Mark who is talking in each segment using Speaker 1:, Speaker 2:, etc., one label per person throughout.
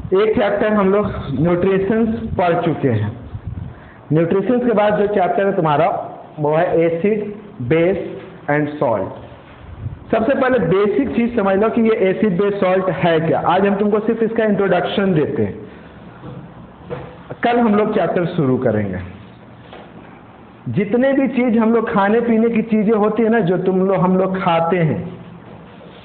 Speaker 1: एक चैप्टर हम लोग न्यूट्रिशंस पढ़ चुके हैं। न्यूट्रिशंस के बाद जो चैप्टर है तुम्हारा वो है एसिड, बेस एंड सॉल्ट। सबसे पहले बेसिक चीज समझ लो कि ये एसिड, बेस, सॉल्ट है क्या। आज हम तुमको सिर्फ इसका इंट्रोडक्शन देते हैं, कल हम लोग चैप्टर शुरू करेंगे। जितने भी चीज हम लोग खाने पीने की चीजें होती है ना, जो हम लोग खाते हैं,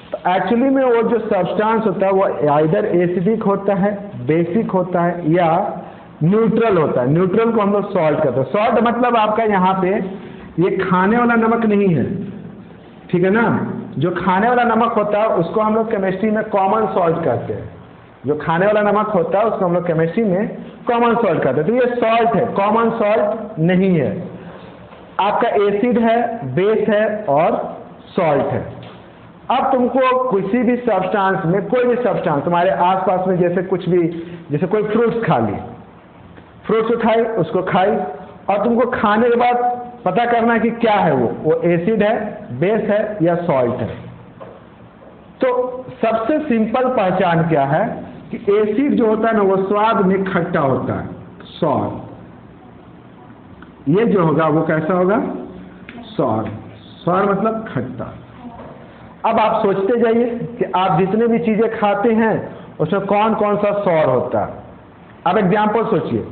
Speaker 1: तो एक्चुअली में वो जो सब्सटेंस होता है वो आइदर एसिडिक होता है, बेसिक होता है या न्यूट्रल होता है। न्यूट्रल को हम लोग सॉल्ट कहते हैं। सॉल्ट मतलब आपका यहाँ पे ये खाने वाला नमक नहीं है, ठीक है ना। जो खाने वाला नमक होता है उसको हम लोग केमिस्ट्री में कॉमन सॉल्ट कहते हैं। जो खाने वाला नमक होता है उसको हम लोग केमिस्ट्री में कॉमन सॉल्ट कहते हैं। तो ये सॉल्ट है, कॉमन सॉल्ट नहीं है। आपका एसिड है, बेस है और सॉल्ट है। अब तुमको किसी भी सब्सटेंस में, कोई भी सब्सटेंस तुम्हारे आसपास में, जैसे कुछ भी, जैसे कोई फ्रूट्स खा ली, फ्रूट्स उठाई, उसको खाई, और तुमको खाने के बाद पता करना कि क्या है वो एसिड है, बेस है या सॉल्ट है। तो सबसे सिंपल पहचान क्या है कि एसिड जो होता है ना वो स्वाद में खट्टा होता है, सॉर। ये जो होगा वो कैसा होगा, सॉर। सॉर मतलब खट्टा। अब आप सोचते जाइए कि आप जितने भी चीजें खाते हैं उसमें कौन कौन सा सॉर होता है। अब एग्जाम्पल सोचिए,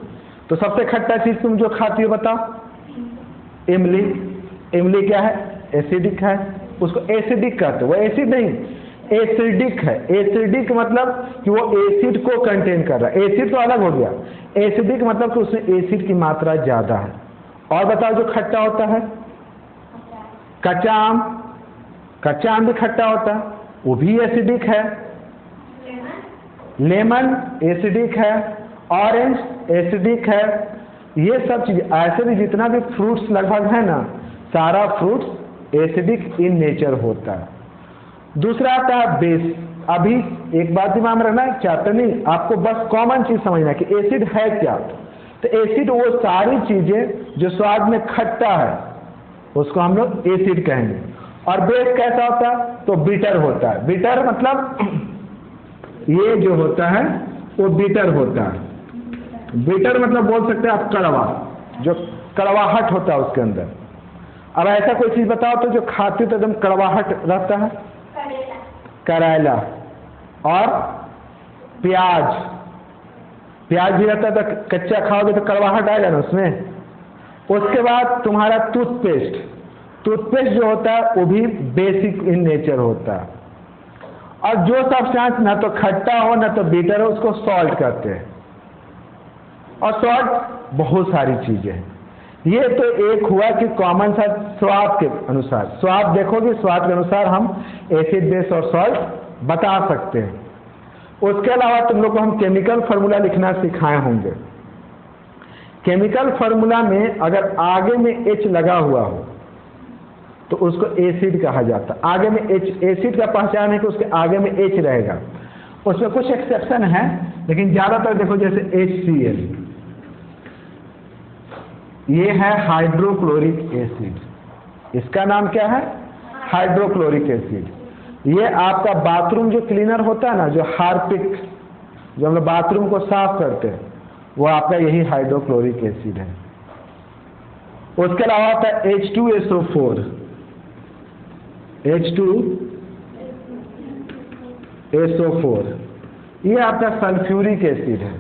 Speaker 1: तो सबसे खट्टा चीज तुम जो खाती हो बताओ, इमली। इमली क्या है, एसिडिक है, उसको एसिडिक कहते हैं। वो एसिड नहीं, एसिडिक है। एसिडिक मतलब कि वो एसिड को कंटेन कर रहा है। एसिड तो अलग हो गया, एसिडिक मतलब कि उसमें एसिड की मात्रा ज्यादा है। और बताओ जो खट्टा होता है, कच्चा आम। कच्चा आम भी खट्टा होता है, वो भी एसिडिक है। लेमन एसिडिक है, ऑरेंज एसिडिक है। ये सब चीज ऐसे भी जितना भी फ्रूट्स लगभग है ना, सारा फ्रूट्स एसिडिक इन नेचर होता है। दूसरा आता है बेस। अभी एक बात दिमाग में रखना, चैप्टर नहीं, आपको बस कॉमन चीज समझना कि एसिड है क्या। तो एसिड वो सारी चीजें जो स्वाद में खट्टा है उसको हम लोग एसिड कहेंगे। और बेस कैसा होता है, तो बिटर होता है। बिटर मतलब ये जो होता है वो बिटर होता है। बिटर मतलब बोल सकते हैं आप कड़वा, जो कड़वाहट होता है उसके अंदर। अब ऐसा कोई चीज बताओ तो जो खाते तो एकदम कड़वाहट रहता है, करेला। और प्याज, प्याज भी रहता है तो कच्चा खाओगे तो कड़वाहट आएगा ना उसमें। उसके बाद तुम्हारा टूथपेस्ट, टूथपेस्ट जो होता है वो भी बेसिक इन नेचर होता है। और जो सब्सटेंस ना तो खट्टा हो ना तो बीटर हो उसको सॉल्ट कहते हैं। और सॉल्ट बहुत सारी चीजें हैं। ये तो एक हुआ कि कॉमन सा स्वाद के अनुसार, स्वाद देखोगे, स्वाद के अनुसार हम एसिड, बेस और सॉल्ट बता सकते हैं। उसके अलावा तुम लोग को हम केमिकल फार्मूला लिखना सिखाए होंगे। केमिकल फार्मूला में अगर आगे में H लगा हुआ हो तो उसको एसिड कहा जाता है। आगे में H, एसिड का पहचान है कि उसके आगे में H रहेगा। उसमें कुछ एक्सेप्शन है, लेकिन ज्यादातर देखो जैसे HCl, ये है हाइड्रोक्लोरिक एसिड। इसका नाम क्या है, हाइड्रोक्लोरिक एसिड। ये आपका बाथरूम जो क्लीनर होता है ना, जो हार्पिक, जो हम लोग बाथरूम को साफ करते हैं, वो आपका यही हाइड्रोक्लोरिक एसिड है। उसके अलावा आता है H2SO4, H2SO4, ये आपका सल्फ्यूरिक एसिड है।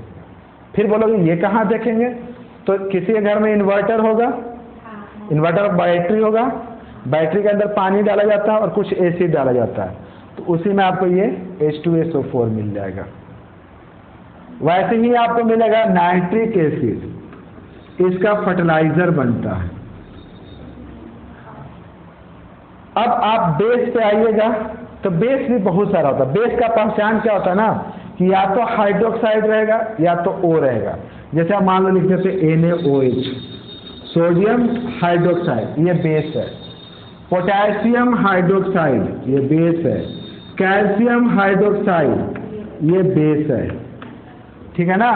Speaker 1: फिर बोलोगे ये कहाँ देखेंगे, तो किसी के घर में इन्वर्टर होगा, इन्वर्टर बैटरी होगा, बैटरी के अंदर पानी डाला जाता है और कुछ एसिड डाला जाता है, तो उसी में आपको ये H2SO4 मिल जाएगा। वैसे ही आपको मिलेगा नाइट्रिक एसिड, इसका फर्टिलाइजर बनता है। अब आप बेस पे आइएगा तो बेस भी बहुत सारा होता है। बेस का पहचान क्या होता है ना, कि या तो हाइड्रोक्साइड रहेगा या तो O रहेगा। जैसे आप मान लो लिखते थे NaOH, सोडियम हाइड्रोक्साइड, ये बेस है। पोटेशियम हाइड्रोक्साइड, ये बेस है। कैल्शियम हाइड्रोक्साइड, ये बेस है, ठीक है ना।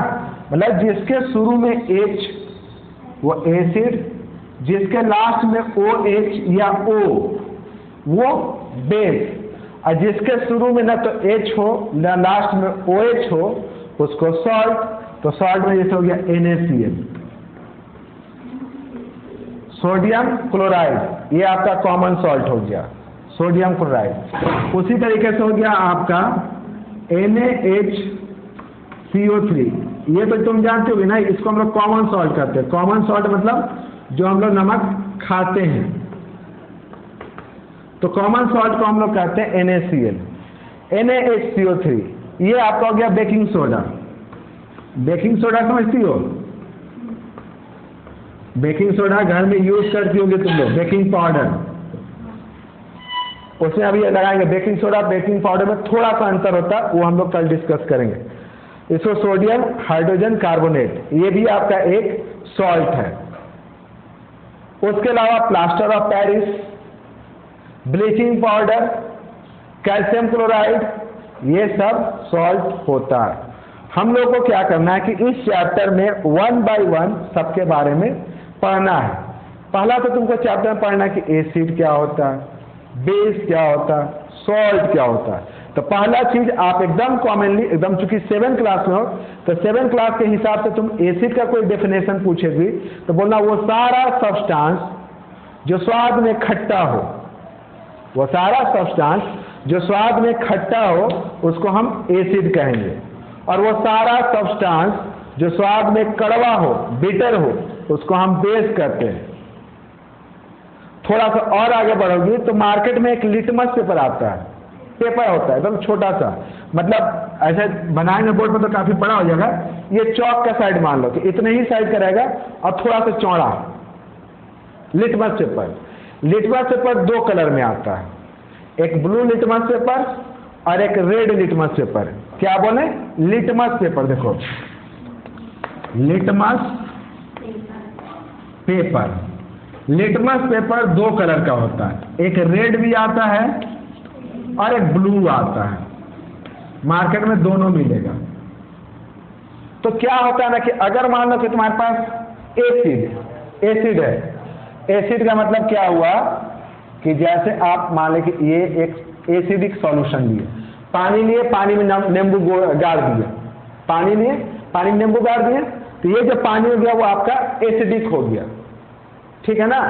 Speaker 1: मतलब जिसके शुरू में H वो एसिड, जिसके लास्ट में OH या O वो बेस, और जिसके शुरू में ना तो H हो ना लास्ट में OH हो उसको सॉल्ट, तो सॉल्ट में जैसे हो गया NaCl, सोडियम क्लोराइड, ये आपका कॉमन सॉल्ट हो गया सोडियम क्लोराइड। उसी तरीके से हो गया आपका NaHCO3, ये तो तुम जानते हो ना, इसको हम लोग कॉमन सॉल्ट कहते हैं। कॉमन सॉल्ट मतलब जो हम लोग नमक खाते हैं, तो कॉमन सॉल्ट को हम लोग कहते हैं NaCl। NaHCO3 ये आपका हो गया बेकिंग सोडा। बेकिंग सोडा समझती हो? बेकिंग सोडा घर में यूज करती होगी तुम लोग, बेकिंग पाउडर, उसमें अभी लगाएंगे बेकिंग सोडा बेकिंग पाउडर में थोड़ा सा अंतर होता है, वो हम लोग कल डिस्कस करेंगे। इसको सोडियम हाइड्रोजन कार्बोनेट, ये भी आपका एक सॉल्ट है। उसके अलावा plaster of Paris, bleaching powder, calcium chloride, ये सब सॉल्ट होता है। हम लोग को क्या करना है कि इस चैप्टर में 1 बाय 1 सबके बारे में पढ़ना है। पहला तो तुमको चैप्टर में पढ़ना है कि एसिड क्या होता है, बेस क्या होता है, सॉल्ट क्या होता है। तो पहला चीज आप एकदम कॉमनली, एकदम चूंकि 7 क्लास में हो, तो 7 क्लास के हिसाब से तुम एसिड का कोई डेफिनेशन पूछेगी तो बोलना वो सारा सब्सटेंस जो स्वाद में खट्टा हो, वो सारा सब्सटेंस जो स्वाद में खट्टा हो उसको हम एसिड कहेंगे, और वो सारा सब्सटेंस जो स्वाद में कड़वा हो, बिटर हो, उसको हम बेस कहते हैं। थोड़ा सा और आगे बढ़ोगी तो मार्केट में एक लिटमस पेपर आता है, पेपर होता है एकदम छोटा सा, मतलब ऐसे बनाएंगे बोर्ड पर तो काफी बड़ा हो जाएगा, ये चौक का साइड मान लो कि इतने ही साइज का रहेगा और थोड़ा सा चौड़ा, litmus paper. Litmus paper 2 colour में आता है, एक ब्लू लिटमस पेपर और एक रेड लिटमस पेपर। क्या बोले? Litmus paper. देखो litmus paper, litmus paper 2 colour का होता है, एक रेड भी आता है और एक ब्लू आता है, मार्केट में दोनों मिलेगा। तो क्या होता है ना कि अगर मान लो कि तुम्हारे पास एसिड है, एसिड का मतलब क्या हुआ कि जैसे आप मान लें कि ये एक एसिडिक सॉल्यूशन लिए, पानी लिए, पानी में नींबू गाड़ दिए, पानी लिए, पानी में नींबू गाड़ दिए, तो ये जो पानी हो गया वो आपका एसिडिक हो गया, ठीक है ना।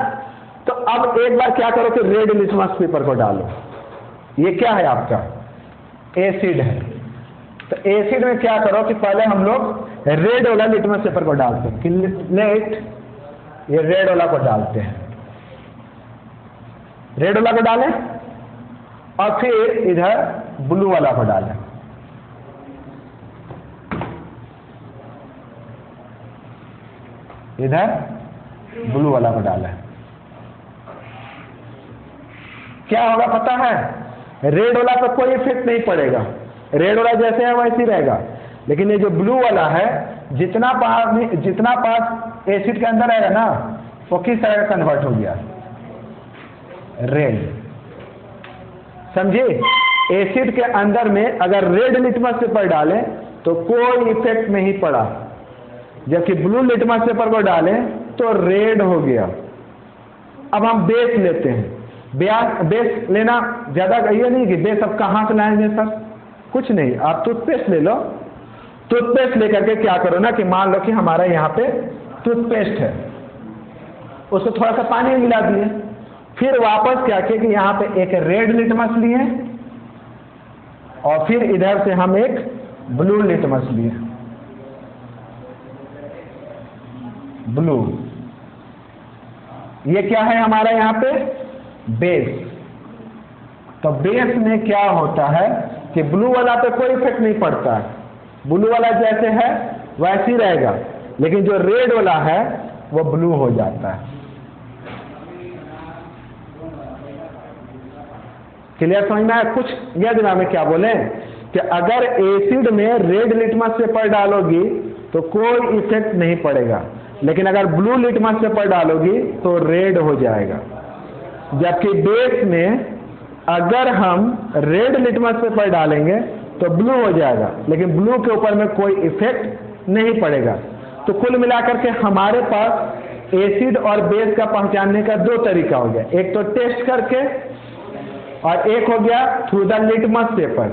Speaker 1: तो अब एक बार क्या करो कि रेड लिटमस पेपर को डालो, ये क्या है आपका एसिड है। तो एसिड में क्या करो कि पहले हम लोग रेड वाला लिटमस पेपर को डालते हैं कि लेट ये रेड वाला को डालते हैं, रेड वाला को डालें और फिर इधर ब्लू वाला को डालें। इधर ब्लू वाला को डालें। क्या होगा पता है? रेड वाला पर कोई इफेक्ट नहीं पड़ेगा, रेड वाला जैसे है वैसे ही रहेगा, लेकिन ये जो ब्लू वाला है जितना पास एसिड के अंदर आएगा ना वो किस तरह का कन्वर्ट हो गया? रेड। समझे? एसिड के अंदर में अगर रेड लिटमस पेपर डालें तो कोई इफेक्ट नहीं पड़ा, जबकि ब्लू लिटमस पेपर को डालें तो रेड हो गया। अब हम बेस लेते हैं, बेस लेना ज्यादा ये नहीं कि बेस अब कहां से लाएंगे सर, कुछ नहीं, आप टूथपेस्ट ले लो, टूथपेस्ट लेकर के क्या करो ना कि मान लो कि हमारा यहाँ पे टूथपेस्ट है, उसको थोड़ा सा पानी में मिला दिए, फिर वापस क्या किया कि यहाँ पे एक रेड लिटमस लिए और फिर इधर से हम एक ब्लू लिटमस लिए, ब्लू। ये क्या है हमारा यहाँ पे? बेस। तो बेस में क्या होता है कि ब्लू वाला पे कोई इफेक्ट नहीं पड़ता है, ब्लू वाला जैसे है वैसे ही रहेगा, लेकिन जो रेड वाला है वो ब्लू हो जाता है। क्लियर समझ में आया? कुछ यह दिमाग में क्या बोले कि अगर एसिड में रेड लिटमस पेपर डालोगी तो कोई इफेक्ट नहीं पड़ेगा, लेकिन अगर ब्लू लिटमस पेपर डालोगी तो रेड हो जाएगा। जबकि बेस में अगर हम रेड लिटमस पेपर डालेंगे तो ब्लू हो जाएगा, लेकिन ब्लू के ऊपर में कोई इफेक्ट नहीं पड़ेगा। तो कुल मिलाकर के हमारे पास एसिड और बेस का पहचानने का 2 तरीका हो गया, एक तो टेस्ट करके और एक हो गया थ्रू द लिटमस पेपर।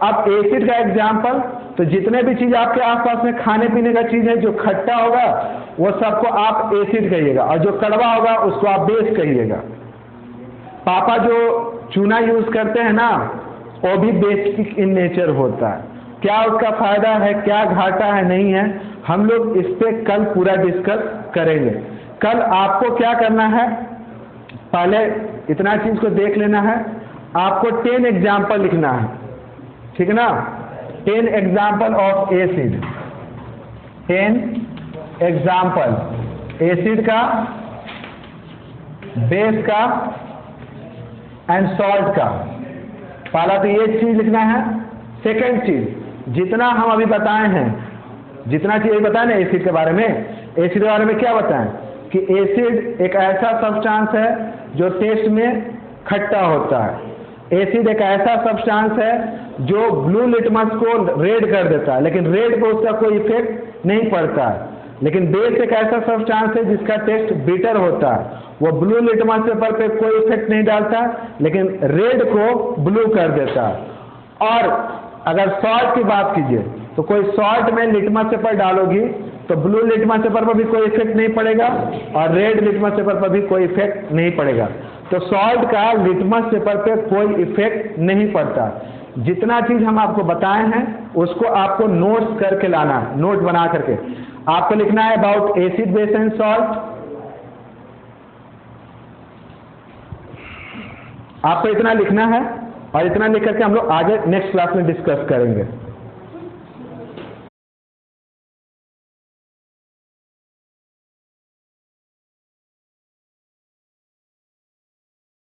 Speaker 1: अब एसिड का एग्जाम्पल, तो जितने भी चीज आपके आसपास में खाने पीने का चीज है जो खट्टा होगा वो सबको आप एसिड कहिएगा, और जो कड़वा होगा उसको आप बेस कहिएगा। पापा जो चूना यूज करते हैं ना, वो भी बेसिक इन नेचर होता है। क्या उसका फायदा है, क्या घाटा है, नहीं है, हम लोग इस पे कल पूरा डिस्कस करेंगे। कल आपको क्या करना है, पहले इतना चीज को देख लेना है, आपको 10 एग्जाम्पल लिखना है, ठीक है ना। 10 example of acid, 10 example acid का, बेस का एंड सॉल्ट का। पहला तो ये चीज लिखना है। सेकंड चीज, जितना हम अभी बताए हैं, जितना चीज बताए ना एसिड के बारे में, एसिड के बारे में क्या बताएं कि एसिड एक ऐसा सब्सटेंस है जो टेस्ट में खट्टा होता है। एसिड एक ऐसा सब्सटेंस है जो ब्लू लिटमस को रेड कर देता है, लेकिन रेड पर उसका कोई इफेक्ट नहीं पड़ता है। लेकिन बेस एक ऐसा सब्सटेंस है जिसका टेस्ट बिटर होता है, वो ब्लू लिटमस पेपर पे कोई इफेक्ट नहीं डालता, लेकिन रेड को ब्लू कर देता है। और अगर सॉल्ट की बात कीजिए तो कोई सॉल्ट में लिटमस पेपर डालोगी तो ब्लू लिटमस पेपर पर भी कोई इफेक्ट नहीं पड़ेगा और रेड लिटमस पेपर पर भी कोई इफेक्ट नहीं पड़ेगा। तो सॉल्ट का लिटमस पेपर पे कोई इफेक्ट नहीं पड़ता। जितना चीज हम आपको बताए हैं उसको आपको नोट्स करके लाना है, नोट बना करके आपको लिखना है about acid, base and salt. आपको इतना लिखना है और इतना लिख करके हम लोग आगे नेक्स्ट क्लास में डिस्कस करेंगे।